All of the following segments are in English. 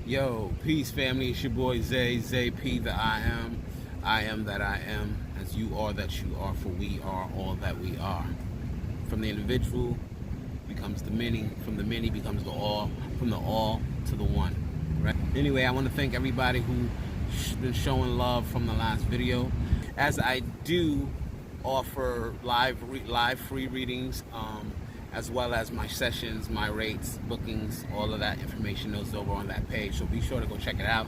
Yo, peace family, it's your boy Zay-P, the I am that I am, as you are that you are, for we are all that we are. From the individual becomes the many, from the many becomes the all, from the all to the one, right? Anyway, I want to thank everybody who's been showing love from the last video. As I do offer live free readings, as well as my sessions, my rates, bookings, all of that information is over on that page. So be sure to go check it out.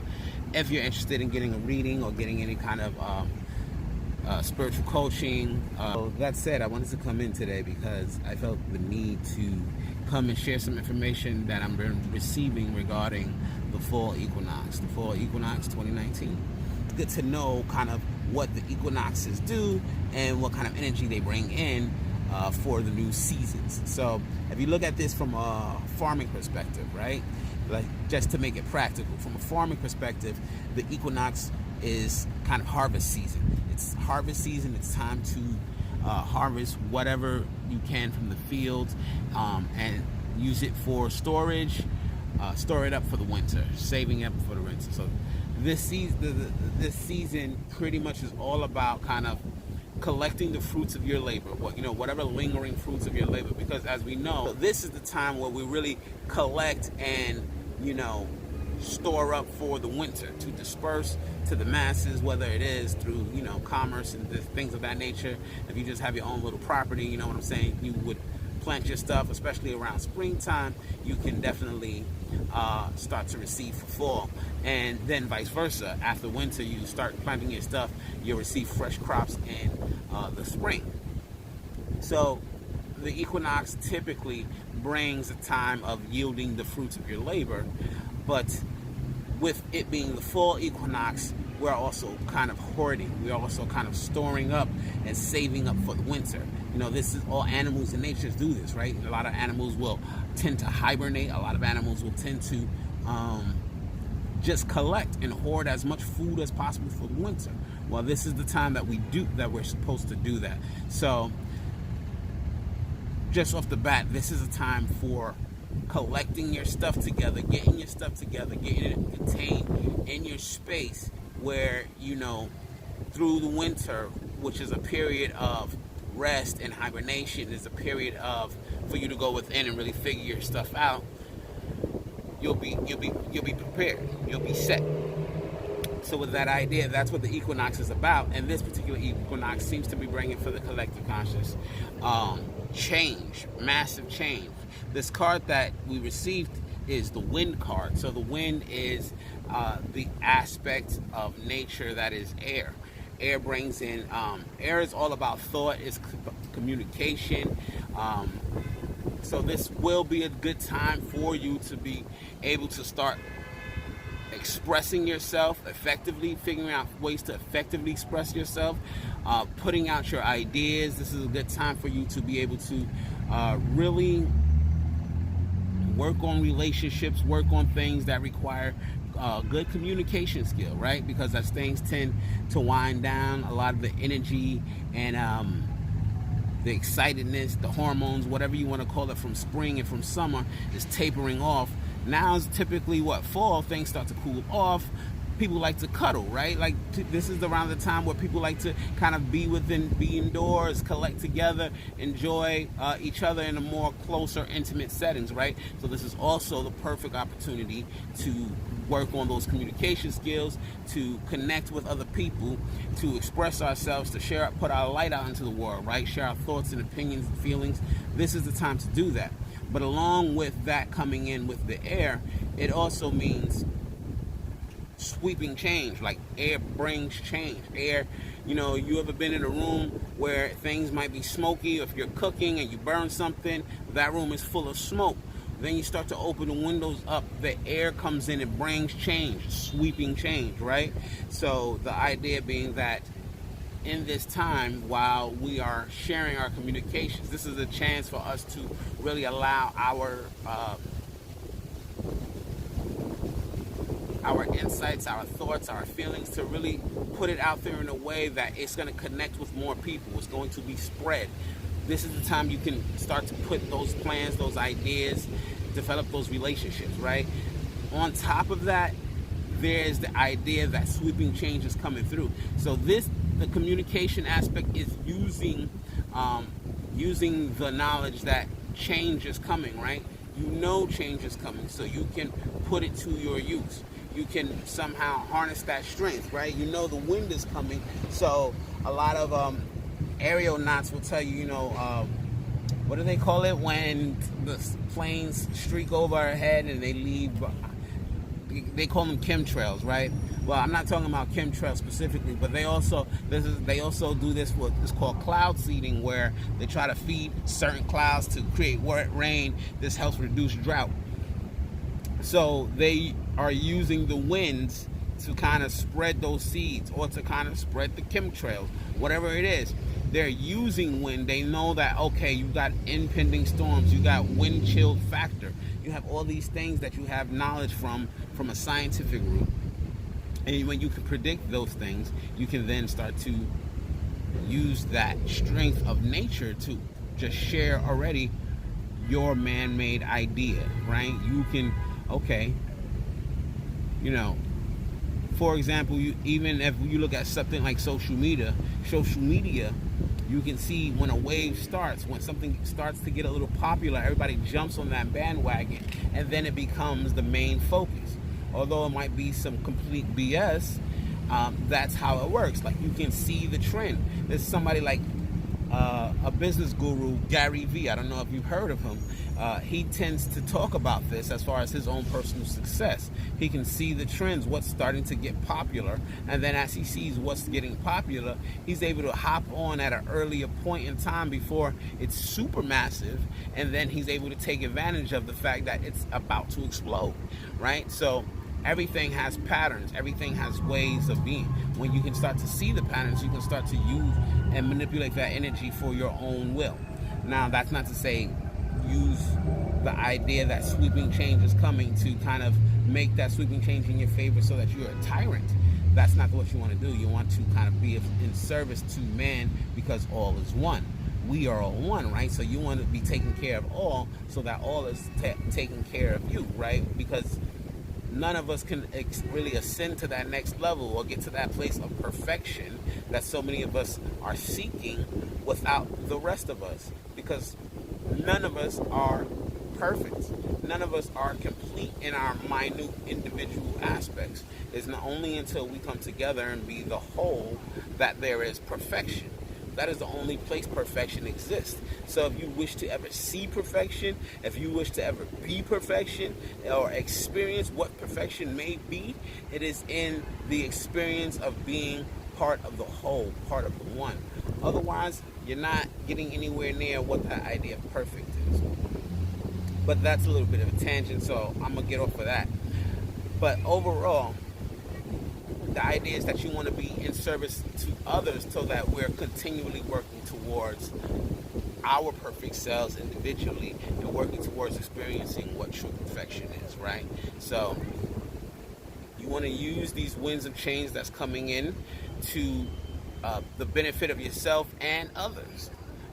If you're interested in getting a reading or getting any kind of spiritual coaching. That said, I wanted to come in today because I felt the need to come and share some information that I'm receiving regarding the fall equinox, 2019. It's good to know kind of what the equinoxes do and what kind of energy they bring in for the new seasons. So if you look at this from a farming perspective, right, like just to make it practical, from a farming perspective, the equinox is kind of harvest season. It's harvest season. It's time to harvest whatever you can from the fields and use it for storage, store it up for the winter, saving up for the winter. So this season pretty much is all about kind of collecting the fruits of your labor, whatever lingering fruits of your labor, because as we know, this is the time where we really collect and store up for the winter to disperse to the masses, whether it is through commerce and things of that nature. If you just have your own little property, you know what I'm saying, you would plant your stuff, especially around springtime. You can definitely start to receive for fall, and then vice versa. After winter, you start planting your stuff, you'll receive fresh crops in the spring. So the equinox typically brings a time of yielding the fruits of your labor, but with it being the fall equinox, we're also kind of hoarding. We're also kind of storing up and saving up for the winter. This is all animals in nature do this, right? A lot of animals will tend to hibernate. A lot of animals will tend to just collect and hoard as much food as possible for the winter. Well, this is the time that we're supposed to do that. So just off the bat, this is a time for collecting your stuff together, getting your stuff together, getting it contained in your space where, through the winter, which is a period of rest and hibernation, is a period for you to go within and really figure your stuff out. You'll be prepared. You'll be set. So with that idea, that's what the equinox is about, and this particular equinox seems to be bringing for the collective conscious change, massive change. This card that we received is the wind card. So the wind is the aspect of nature that is air. Air brings in, air is all about thought, it's communication. So this will be a good time for you to be able to start expressing yourself effectively, figuring out ways to effectively express yourself, putting out your ideas. This is a good time for you to be able to really work on relationships, work on things that require good communication skill, right? Because as things tend to wind down, a lot of the energy and the excitedness, the hormones, whatever you want to call it, from spring and from summer is tapering off. Now is typically fall, things start to cool off. People like to cuddle, right? Like this is around the time where people like to kind of be indoors, collect together, enjoy each other in a more closer, intimate settings, right? So this is also the perfect opportunity to work on those communication skills, to connect with other people, to express ourselves, to put our light out into the world, right? Share our thoughts and opinions and feelings. This is the time to do that. But along with that coming in with the air, it also means sweeping change. Like air brings change. Air, you ever been in a room where things might be smoky, or if you're cooking and you burn something, that room is full of smoke. Then you start to open the windows up, the air comes in, it brings change, sweeping change, right? So the idea being that in this time, while we are sharing our communications, this is a chance for us to really allow our insights, our thoughts, our feelings, to really put it out there in a way that it's going to connect with more people. It's going to be spread. This is the time you can start to put those plans, those ideas, develop those relationships, right? on top of that, there's the idea that sweeping change is coming through. So the communication aspect is using the knowledge that change is coming, right? You know change is coming, so you can put it to your use. You can somehow harness that strength, right? You know the wind is coming, so a lot of aeronauts will tell you, what do they call it when the planes streak over our head and they leave? They call them chemtrails, right? Well, I'm not talking about chemtrails specifically, but they also do this what is called cloud seeding, where they try to feed certain clouds to create wet rain. This helps reduce drought. So they are using the winds to kind of spread those seeds, or to kind of spread the chemtrails, whatever it is. They're using wind. They know that, okay, you got impending storms, you got wind chill factor, you have all these things that you have knowledge from a scientific route. And when you can predict those things, you can then start to use that strength of nature to just share already your man-made idea, right? You can, okay, for example, even if you look at something like social media, you can see when a wave starts, when something starts to get a little popular, everybody jumps on that bandwagon, and then it becomes the main focus. Although it might be some complete BS, that's how it works. Like, you can see the trend. There's somebody like a business guru, Gary V. I don't know if you've heard of him. He tends to talk about this as far as his own personal success. He can see the trends, what's starting to get popular, and then as he sees what's getting popular, he's able to hop on at an earlier point in time before it's super massive, and then he's able to take advantage of the fact that it's about to explode, right? So everything has patterns, everything has ways of being. When you can start to see the patterns, you can start to use and manipulate that energy for your own will. Now, that's not to say use the idea that sweeping change is coming to kind of make that sweeping change in your favor so that you're a tyrant. That's not what you want to do. You want to kind of be in service to man, because all is one. We are all one, right? So you want to be taking care of all so that all is taking care of you, right? Because none of us can really ascend to that next level or get to that place of perfection that so many of us are seeking without the rest of us, because none of us are perfect. None of us are complete in our minute individual aspects. It's not only until we come together and be the whole that there is perfection. That is the only place perfection exists. So if you wish to ever see perfection, if you wish to ever be perfection or experience what perfection may be, it is in the experience of being part of the whole, part of the one. Otherwise, you're not getting anywhere near what that idea of perfect is. But that's a little bit of a tangent, so I'm going to get off of that. But overall, the idea is that you want to be in service to others so that we're continually working towards our perfect selves individually and working towards experiencing what true perfection is, right? So you want to use these winds of change that's coming in to the benefit of yourself and others,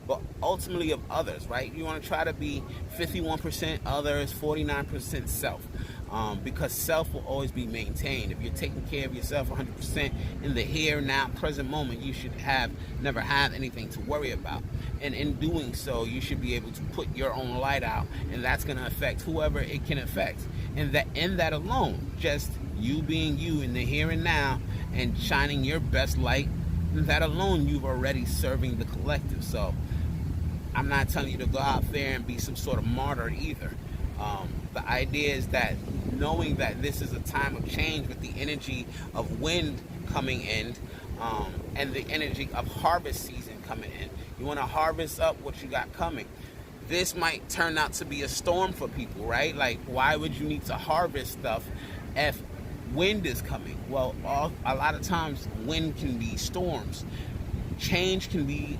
but ultimately of others, right? You want to try to be 51% others, 49% self. Because self will always be maintained. If you're taking care of yourself 100% in the here, now, present moment, you should never have anything to worry about. And in doing so, you should be able to put your own light out, and that's going to affect whoever it can affect. And in that alone, just you being you in the here and now and shining your best light, that alone, you've already serving the collective. So I'm not telling you to go out there and be some sort of martyr either. The idea is that knowing that this is a time of change with the energy of wind coming in and the energy of harvest season coming in. You want to harvest up what you got coming. This might turn out to be a storm for people, right? Like, why would you need to harvest stuff if wind is coming? Well, a lot of times wind can be storms. Change can be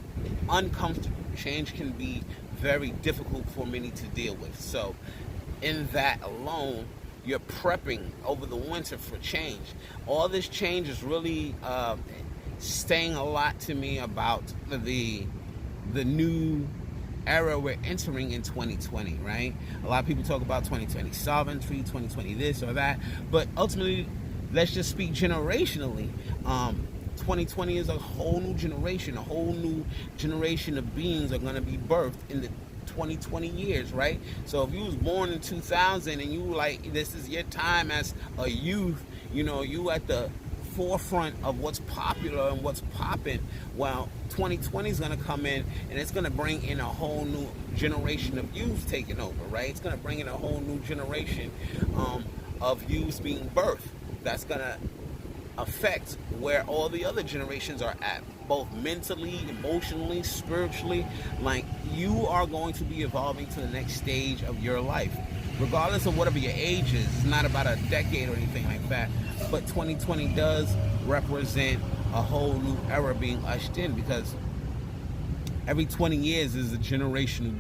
uncomfortable. Change can be very difficult for many to deal with. So in that alone, you're prepping over the winter for change. All this change is really saying a lot to me about the new era we're entering in 2020, right? A lot of people talk about 2020 sovereignty, 2020 this or that, but ultimately, let's just speak generationally. 2020 is a whole new generation. A whole new generation of beings are going to be birthed in the 2020 years, right? So if you was born in 2000 and you like, this is your time as a youth, you know, you at the forefront of what's popular and what's popping. Well, 2020 is going to come in and it's going to bring in a whole new generation of youth taking over, right? It's going to bring in a whole new generation of youth being birthed. That's going to affect where all the other generations are at, both mentally, emotionally, spiritually. Like, you are going to be evolving to the next stage of your life, regardless of whatever your age is. It's not about a decade or anything like that, but 2020 does represent a whole new era being ushered in, because every 20 years is a generational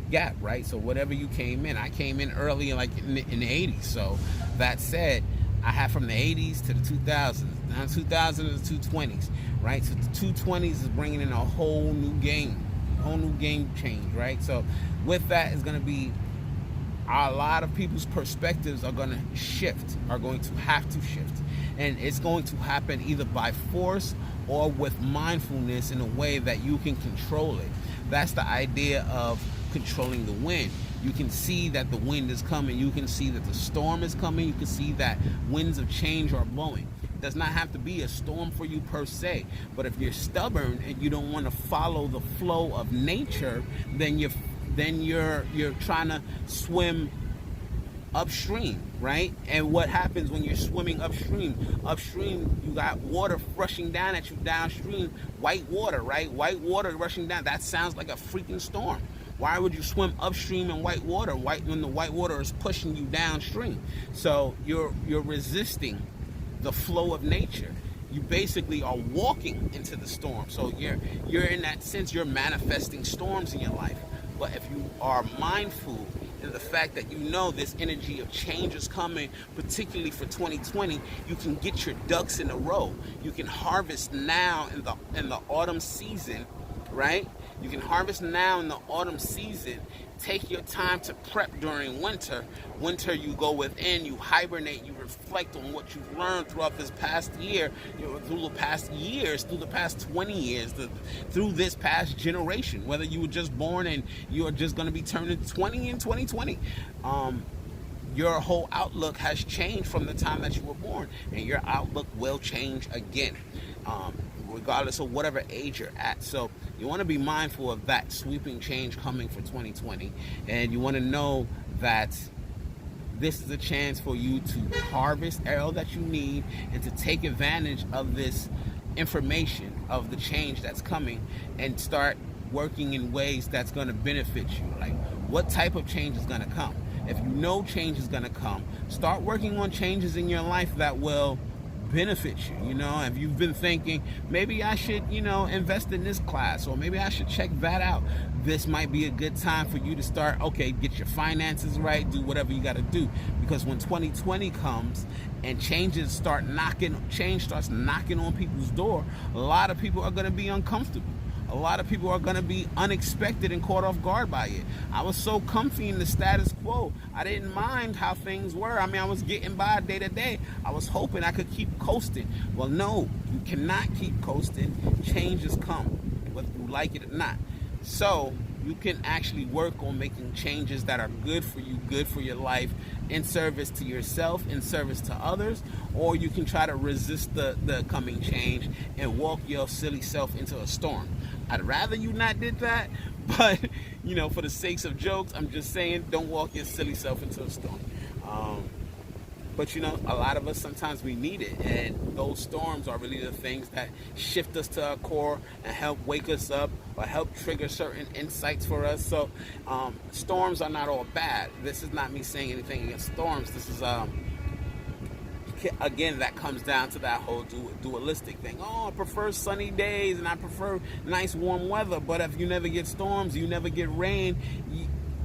gap, right? So whatever you came in, I came in early, like in the 80s. So that said, I have from the 80s to the 2000s, now 2000s to 220s, right? So the 220s is bringing in a whole new game change, right? So with that is going to be a lot of people's perspectives are going to have to shift. And it's going to happen either by force or with mindfulness in a way that you can control it. That's the idea of controlling the wind. You can see that the wind is coming. You can see that the storm is coming. You can see that winds of change are blowing. It does not have to be a storm for you per se. But if you're stubborn and you don't want to follow the flow of nature, then you're trying to swim upstream, right? And what happens when you're swimming upstream? Upstream, you got water rushing down at you downstream. White water, right? White water rushing down. That sounds like a freaking storm. Why would you swim upstream in white water when the white water is pushing you downstream? So you're resisting the flow of nature. You basically are walking into the storm. So you're in that sense, you're manifesting storms in your life. But if you are mindful of the fact that you know this energy of change is coming, particularly for 2020, you can get your ducks in a row. You can harvest now in the autumn season, right? You can harvest now in the autumn season. Take your time to prep during winter. Winter, you go within, you hibernate, you reflect on what you've learned throughout this past year, through the past years, through the past 20 years, through this past generation. Whether you were just born and you are just going to be turning 20 in 2020. Your whole outlook has changed from the time that you were born, and your outlook will change again, regardless of whatever age you're at. So you want to be mindful of that sweeping change coming for 2020, and you want to know that this is a chance for you to harvest all that you need and to take advantage of this information of the change that's coming and start working in ways that's going to benefit you. Like, what type of change is going to come? If you know change is going to come, start working on changes in your life that will benefit you. You know, if you've been thinking, maybe I should, invest in this class, or maybe I should check that out, this might be a good time for you to start, get your finances right, do whatever you got to do. Because when 2020 comes and change starts knocking on people's door, a lot of people are going to be uncomfortable. A lot of people are going to be unexpected and caught off guard by it. I was so comfy in the status quo. I didn't mind how things were. I mean, I was getting by day to day. I was hoping I could keep coasting. Well, no, you cannot keep coasting. Changes come, whether you like it or not. So you can actually work on making changes that are good for you, good for your life, in service to yourself, in service to others, or you can try to resist the coming change and walk your silly self into a storm. I'd rather you not did that, but for the sakes of jokes, I'm just saying, don't walk your silly self into a storm. But a lot of us, sometimes we need it, and those storms are really the things that shift us to our core and help wake us up or help trigger certain insights for us. So storms are not all bad. This is not me saying anything against storms. This is again, that comes down to that whole dualistic thing. I prefer sunny days and I prefer nice warm weather, but if you never get storms, you never get rain,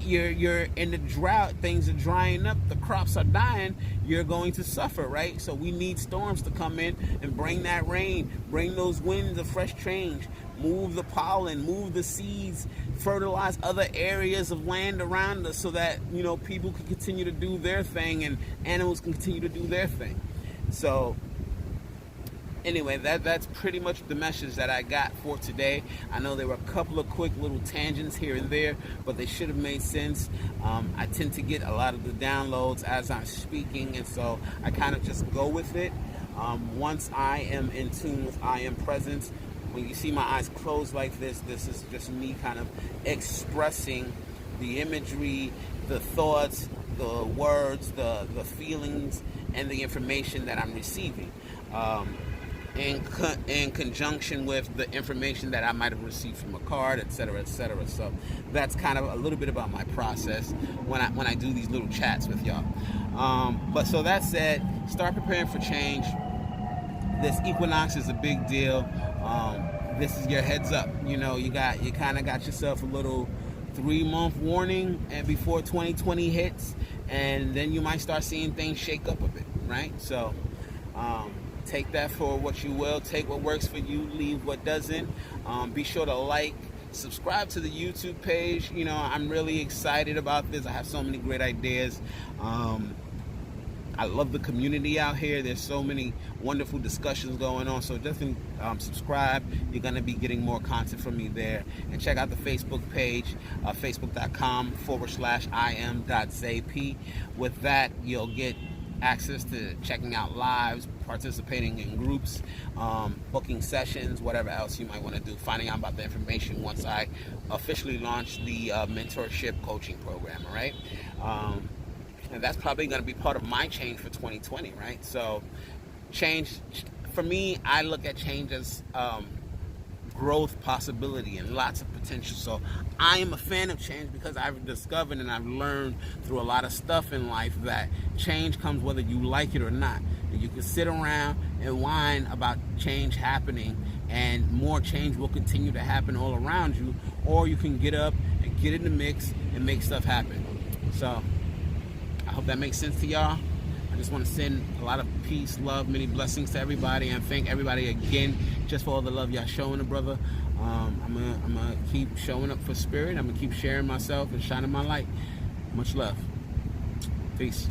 you're in the drought, things are drying up, the crops are dying, you're going to suffer, right? So we need storms to come in and bring that rain, bring those winds of fresh change, move the pollen, move the seeds, fertilize other areas of land around us so that, you know, people can continue to do their thing and animals can continue to do their thing. So anyway, that's pretty much the message that I got for today. I know there were a couple of quick little tangents here and there, but they should have made sense. I tend to get a lot of the downloads as I'm speaking, and so I kind of just go with it. Once I am in tune with I am presence, when you see my eyes closed like this is just me kind of expressing the imagery, the thoughts, the words, the feelings, and the information that I'm receiving. In conjunction with the information that I might have received from a card, etc., etc. So that's kind of a little bit about my process when I do these little chats with y'all. But so that said, start preparing for change. This equinox is a big deal. This is your heads up. You know, you kind of got yourself a little 3-month warning, and before 2020 hits, and then you might start seeing things shake up a bit, right? So take that for what you will. Take what works for you, leave what doesn't. Be sure to like, subscribe to the YouTube page. You know, I'm really excited about this. I have so many great ideas. I love the community out here. There's so many wonderful discussions going on. So definitely subscribe. You're going to be getting more content from me there. And check out the Facebook page, facebook.com/im.Zay-P. With that, you'll get access to checking out lives, participating in groups, booking sessions, whatever else you might want to do, finding out about the information once I officially launch the mentorship coaching program, all right? And that's probably going to be part of my change for 2020, right? So change, for me, I look at change as growth, possibility, and lots of potential. So I am a fan of change because I've discovered and I've learned through a lot of stuff in life that change comes whether you like it or not. And you can sit around and whine about change happening, and more change will continue to happen all around you, or you can get up and get in the mix and make stuff happen. So I hope that makes sense to y'all. I just want to send a lot of peace, love, many blessings to everybody, and thank everybody again just for all the love y'all showing the brother. I'm gonna keep showing up for spirit. I'm gonna keep sharing myself and shining my light. Much love. Peace.